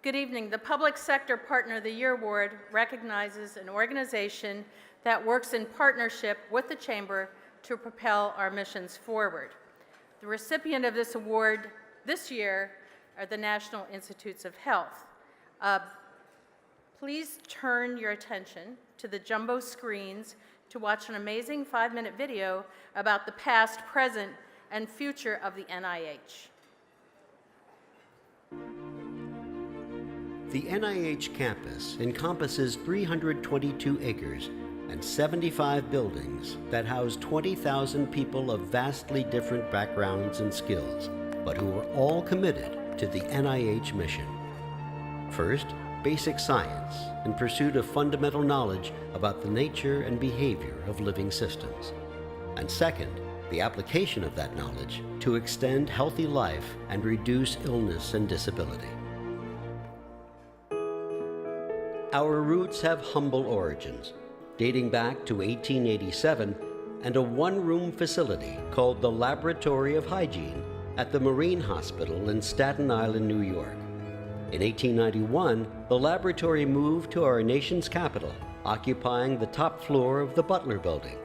Good evening. The Public Sector Partner of the Year Award recognizes an organization that works in partnership with the Chamber to propel our missions forward. The recipient of this award this year are the National Institutes of Health. Please turn your attention to the jumbo screens to watch an amazing 5-minute video about the past, present, and future of the NIH. The NIH campus encompasses 322 acres and 75 buildings that house 20,000 people of vastly different backgrounds and skills, but who are all committed to the NIH mission. First, basic science in pursuit of fundamental knowledge about the nature and behavior of living systems. And second, the application of that knowledge to extend healthy life and reduce illness and disability. Our roots have humble origins, dating back to 1887 and a one-room facility called the Laboratory of Hygiene at the Marine Hospital in Staten Island, New York. In 1891, the laboratory moved to our nation's capital, occupying the top floor of the Butler Building,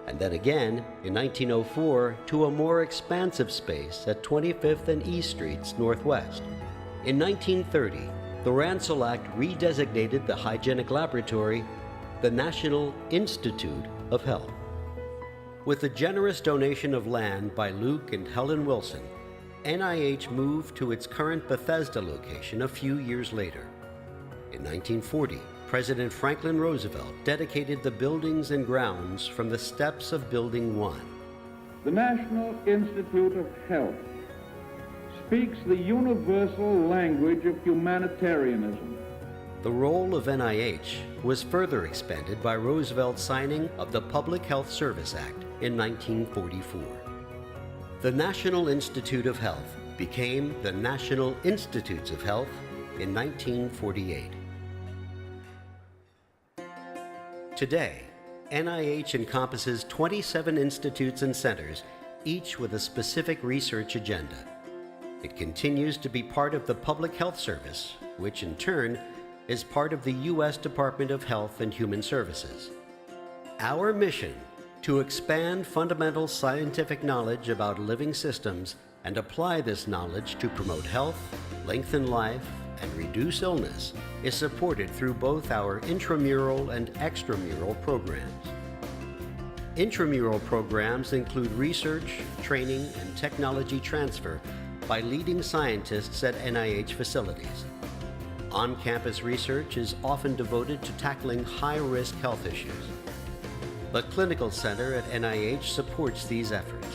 and then again in 1904 to a more expansive space at 25th and East Streets Northwest. In 1930, the Ransell Act redesignated the hygienic laboratory the National Institute of Health. With the generous donation of land by Luke and Helen Wilson, NIH moved to its current Bethesda location a few years later. In 1940, President Franklin Roosevelt dedicated the buildings and grounds from the steps of Building 1. The National Institute of Health speaks the universal language of humanitarianism. The role of NIH was further expanded by Roosevelt's signing of the Public Health Service Act in 1944. The National Institute of Health became the National Institutes of Health in 1948. Today, NIH encompasses 27 institutes and centers, each with a specific research agenda. It continues to be part of the Public Health Service, which in turn is part of the U.S. Department of Health and Human Services. Our mission: to expand fundamental scientific knowledge about living systems and apply this knowledge to promote health, lengthen life, and reduce illness, is supported through both our intramural and extramural programs. Intramural programs include research, training, and technology transfer by leading scientists at NIH facilities. On-campus research is often devoted to tackling high-risk health issues. The Clinical Center at NIH supports these efforts.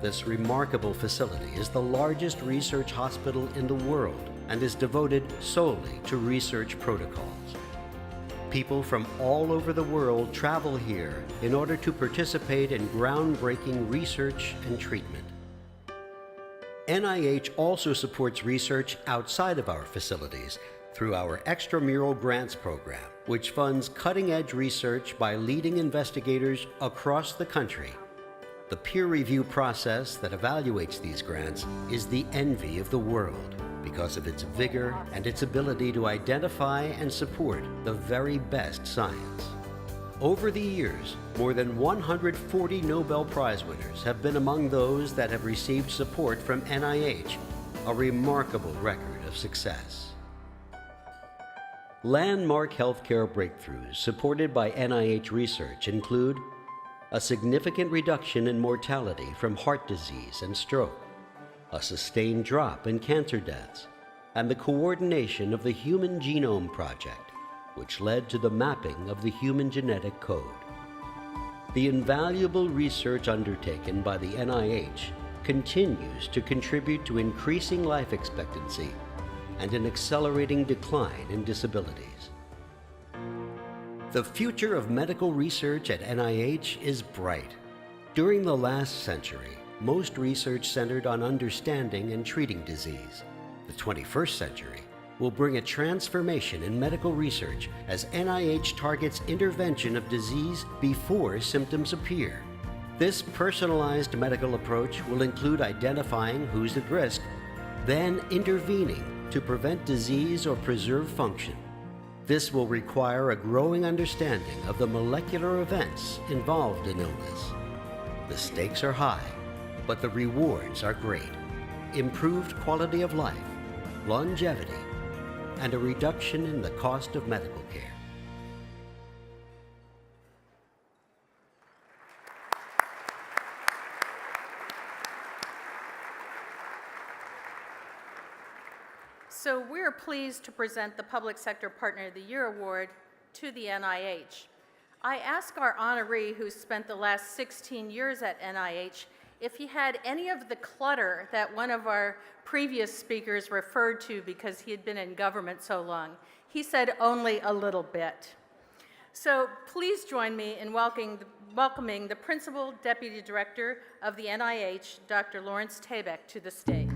This remarkable facility is the largest research hospital in the world and is devoted solely to research protocols. People from all over the world travel here in order to participate in groundbreaking research and treatment. NIH also supports research outside of our facilities through our Extramural Grants Program, which funds cutting-edge research by leading investigators across the country. The peer review process that evaluates these grants is the envy of the world because of its vigor and its ability to identify and support the very best science. Over the years, more than 140 Nobel Prize winners have been among those that have received support from NIH, a remarkable record of success. Landmark healthcare breakthroughs supported by NIH research include a significant reduction in mortality from heart disease and stroke, a sustained drop in cancer deaths, and the coordination of the Human Genome Project, which led to the mapping of the human genetic code. The invaluable research undertaken by the NIH continues to contribute to increasing life expectancy and an accelerating decline in disabilities. The future of medical research at NIH is bright. During the last century, most research centered on understanding and treating disease. The 21st century will bring a transformation in medical research as NIH targets intervention of disease before symptoms appear. This personalized medical approach will include identifying who's at risk, then intervening to prevent disease or preserve function. This will require a growing understanding of the molecular events involved in illness. The stakes are high, but the rewards are great. Improved quality of life, longevity, and a reduction in the cost of medical care. So we're pleased to present the Public Sector Partner of the Year Award to the NIH. I asked our honoree, who spent the last 16 years at NIH, if he had any of the clutter that one of our previous speakers referred to because he had been in government so long. He said only a little bit. So please join me in welcoming the Principal Deputy Director of the NIH, Dr. Lawrence Tabak, to the stage.